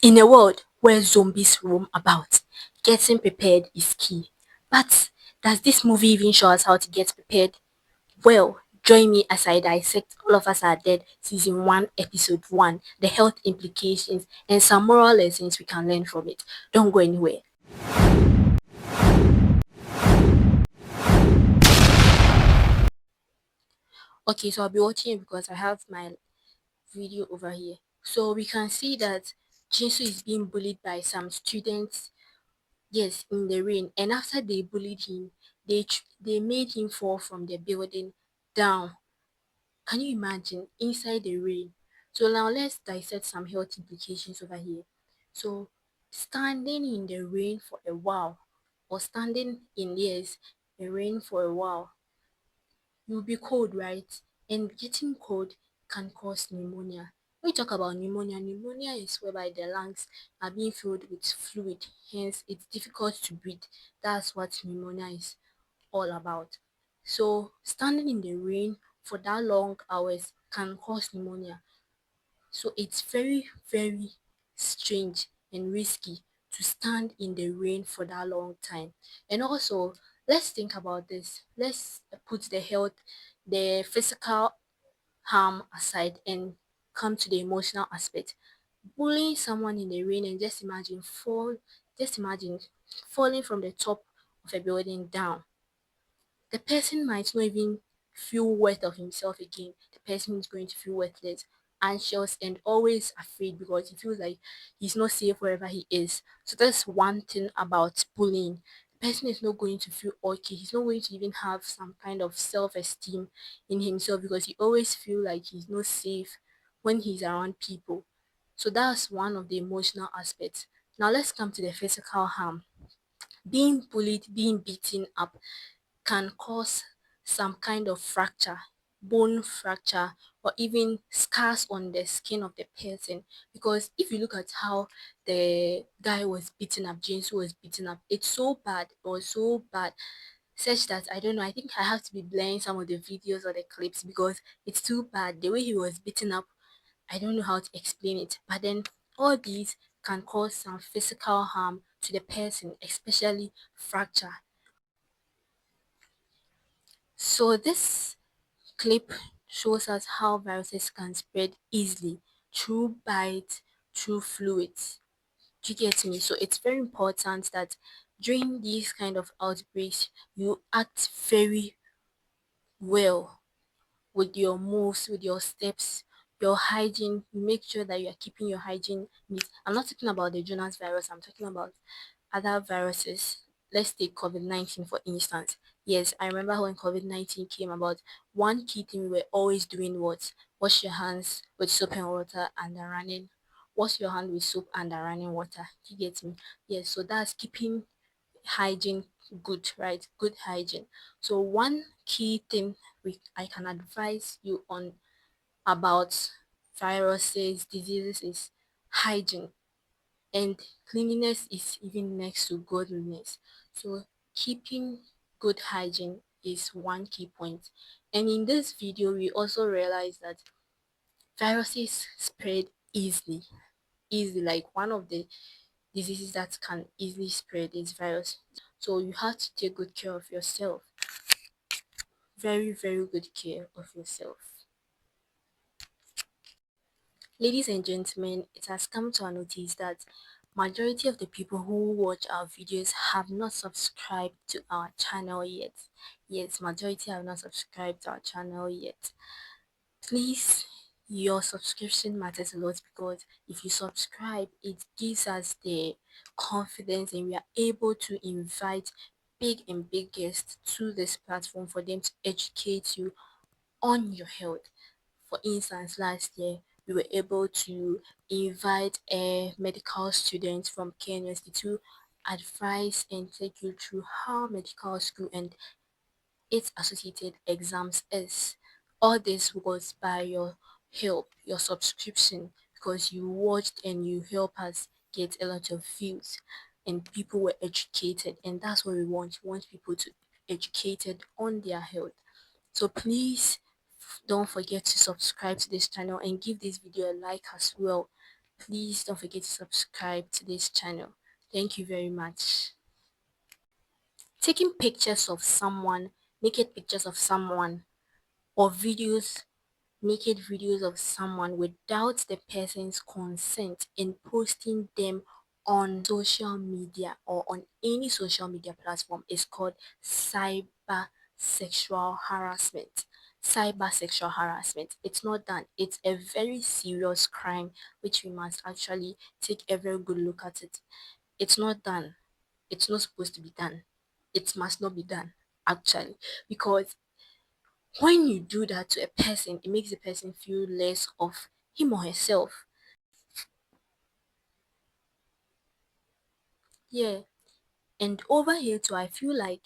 In a world where zombies roam about, getting prepared is key. But does this movie even show us how to get prepared? Well, join me as I dissect All of Us Are Dead Season 1, Episode 1, the health implications, and some moral lessons we can learn from it. Don't go anywhere. Okay, so I'll be watching it because I have my video over here. So we can see that Jinsu is being bullied by some students. Yes, in the rain. And after they bullied him, they made him fall from the building down. Can you imagine inside the rain? So now let's dissect some health implications over here. So standing in the rain for a while, or standing in the rain for a while, you'll be cold, right? And getting cold can cause pneumonia. When we talk about pneumonia, pneumonia is whereby the lungs are being filled with fluid, hence it's difficult to breathe. That's what pneumonia is all about. So standing in the rain for that long hours can cause pneumonia. So it's very, very strange and risky to stand in the rain for that long time. And also, let's think about this. Let's put the physical harm aside and come to the emotional aspect. Bullying someone in the rain and just imagine falling from the top of a building down. The person might not even feel worth of himself again. The person is going to feel worthless, anxious, and always afraid because he feels like he's not safe wherever he is. So that's one thing about bullying. The person is not going to feel okay. He's not going to even have some kind of self-esteem in himself because he always feel like he's not safe when he's around people. So that's one of the emotional aspects. Now let's come to the physical harm. Being bullied, being beaten up can cause some kind of fracture, bone fracture, or even scars on the skin of the person. Because if you look at how the guy was beaten up, James was beaten up, it's so bad, it was so bad, such that I don't know, I think I have to be blurring some of the videos or the clips because it's too bad. The way he was beaten up, I don't know how to explain it. But then all these can cause some physical harm to the person, especially fracture. So this clip shows us how viruses can spread easily through bites, through fluids. Do you get me? So it's very important that during these kind of outbreaks, you act very well with your moves, with your steps, your hygiene. You make sure that you are keeping your hygiene neat. I'm not talking about the Jonas virus, I'm talking about other viruses. Let's take COVID-19 for instance. Yes, I remember when COVID-19 came about, one key thing we were always doing was wash your hands with soap and water and then running. Wash your hand with soap and then running water. You get me? Yes, so that's keeping hygiene good, right? Good hygiene. So one key thing I can advise you on about viruses, diseases is hygiene, and cleanliness is even next to godliness. So keeping good hygiene is one key point. And in this video, we also realize that viruses spread easily. Easily, like one of the diseases that can easily spread is virus. So you have to take good care of yourself. Very, very good care of yourself. Ladies and gentlemen, it has come to our notice that majority of the people who watch our videos have not subscribed to our channel yet. Yes, majority have not subscribed to our channel yet. Please, your subscription matters a lot because if you subscribe, it gives us the confidence and we are able to invite big and big guests to this platform for them to educate you on your health. For instance, last year we were able to invite a medical student from Kenya to advise and take you through how medical school and its associated exams is. All this was by your help, your subscription, because you watched and you help us get a lot of views and people were educated, and that's what we want. We want people to be educated on their health. So please don't forget to subscribe to this channel and give this video a like as well. Please don't forget to subscribe to this channel. Thank you very much. Taking pictures of someone, naked pictures of someone, or videos, naked videos of someone without the person's consent and posting them on social media or on any social media platform is called cyber sexual harassment. Cyber sexual harassment. It's not done. It's a very serious crime which we must actually take a very good look at it. It's not done. It's not supposed to be done. It must not be done actually, because when you do that to a person, it makes the person feel less of him or herself. Yeah. And over here too, I feel like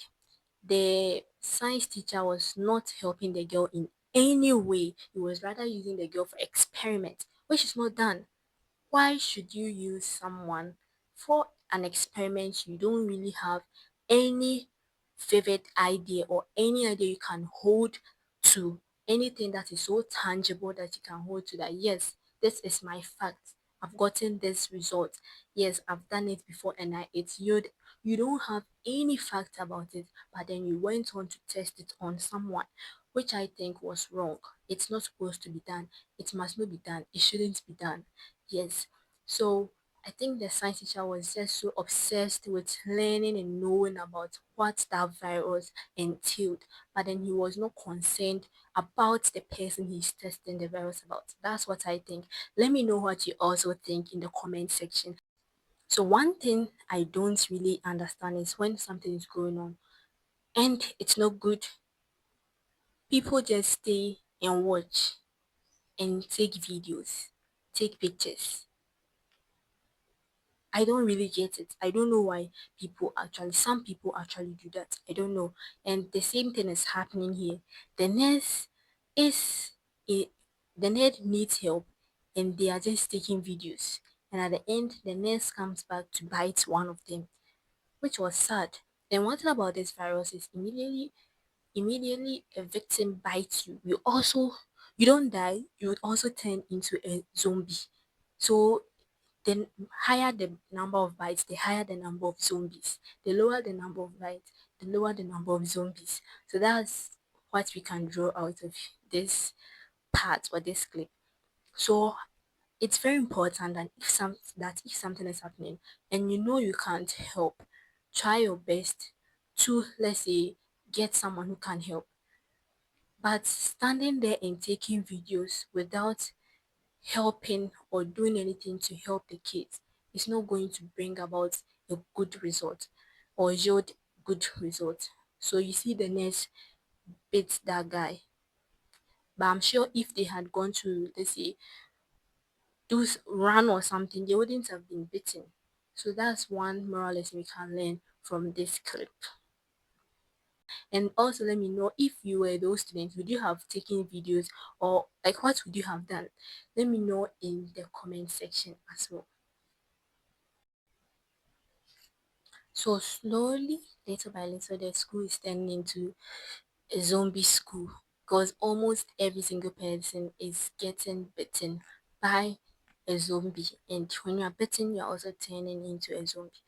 the science teacher was not helping the girl in any way. He was rather using the girl for experiment, which is not done. Why should you use someone for an experiment you don't really have any vivid idea or any idea you can hold to, anything that is so tangible that you can hold to, that yes, this is my fact, I've gotten this result, yes, I've done it before, and you don't have any fact about it, but then you went on to test it on someone, which I think was wrong. It's not supposed to be done. It must not be done. It shouldn't be done. Yes. So I think the science teacher was just so obsessed with learning and knowing about what that virus entailed, but then he was not concerned about the person he's testing the virus about. That's what I think. Let me know what you also think in the comment section. So one thing I don't really understand is when something is going on and it's not good, people just stay and watch and take videos, take pictures. I don't really get it. I don't know why some people actually do that. I don't know. And the same thing is happening here. The nurse is, i- the nurse needs help and they are just taking videos. And at the end, the nurse comes back to bite one of them, which was sad. Then one thing about this virus is immediately a victim bites you, you don't die, you would also turn into a zombie. So the higher the number of bites, the higher the number of zombies. The lower the number of bites, the lower the number of zombies. So that's what we can draw out of this part or this clip. So it's very important that if something is happening and you know you can't help, try your best to, let's say, get someone who can help. But standing there and taking videos without helping or doing anything to help the kids is not going to bring about a good result or yield good result. So you see the nurse beat that guy. But I'm sure if they had gone to, let's say, run or something, they wouldn't have been beaten. So that's one moral lesson we can learn from this clip. And also let me know, if you were those students, would you have taken videos, or like what would you have done? Let me know in the comment section as well. So slowly, little by little, the school is turning into a zombie school, because almost every single person is getting bitten by a zombie. And when you are bitten, you are also turning into a zombie.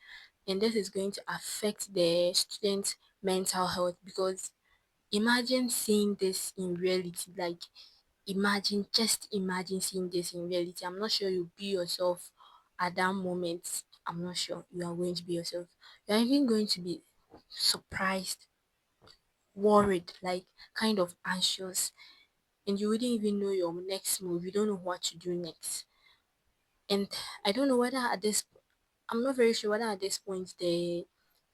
And this is going to affect the student's mental health, because imagine seeing this in reality. Like, just imagine seeing this in reality. I'm not sure you'll be yourself at that moment. I'm not sure you are going to be yourself. You're even going to be surprised, worried, like kind of anxious, and you wouldn't even know your next move. You don't know what to do next. And I don't know whether I'm not very sure whether at this point the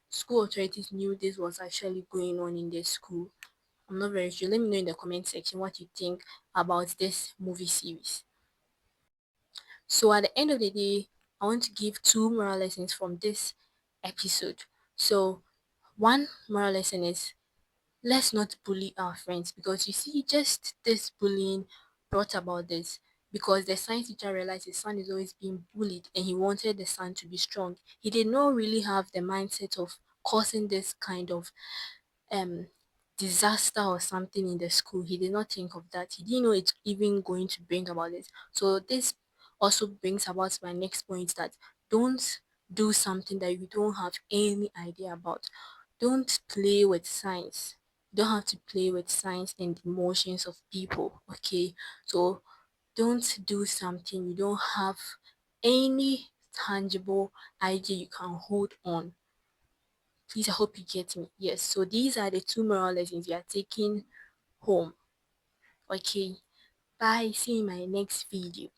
school authorities knew this was actually going on in the school. I'm not very sure. Let me know in the comment section what you think about this movie series. So at the end of the day, I want to give two moral lessons from this episode. So one moral lesson is, let's not bully our friends, because you see, just this bullying brought about this because the science teacher realized his son is always being bullied and he wanted the son to be strong. He did not really have the mindset of causing this kind of um disaster or something in the school. He did not think of that. He didn't know it's even going to bring about this. So this also brings about my next point, that don't do something that you don't have any idea about. Don't play with science. You don't have to play with science and the emotions of people. Okay, so don't do something you don't have any tangible idea you can hold on. Please, I hope you get me. Yes, so these are the two moral lessons you are taking home. Okay, bye. See you in my next video.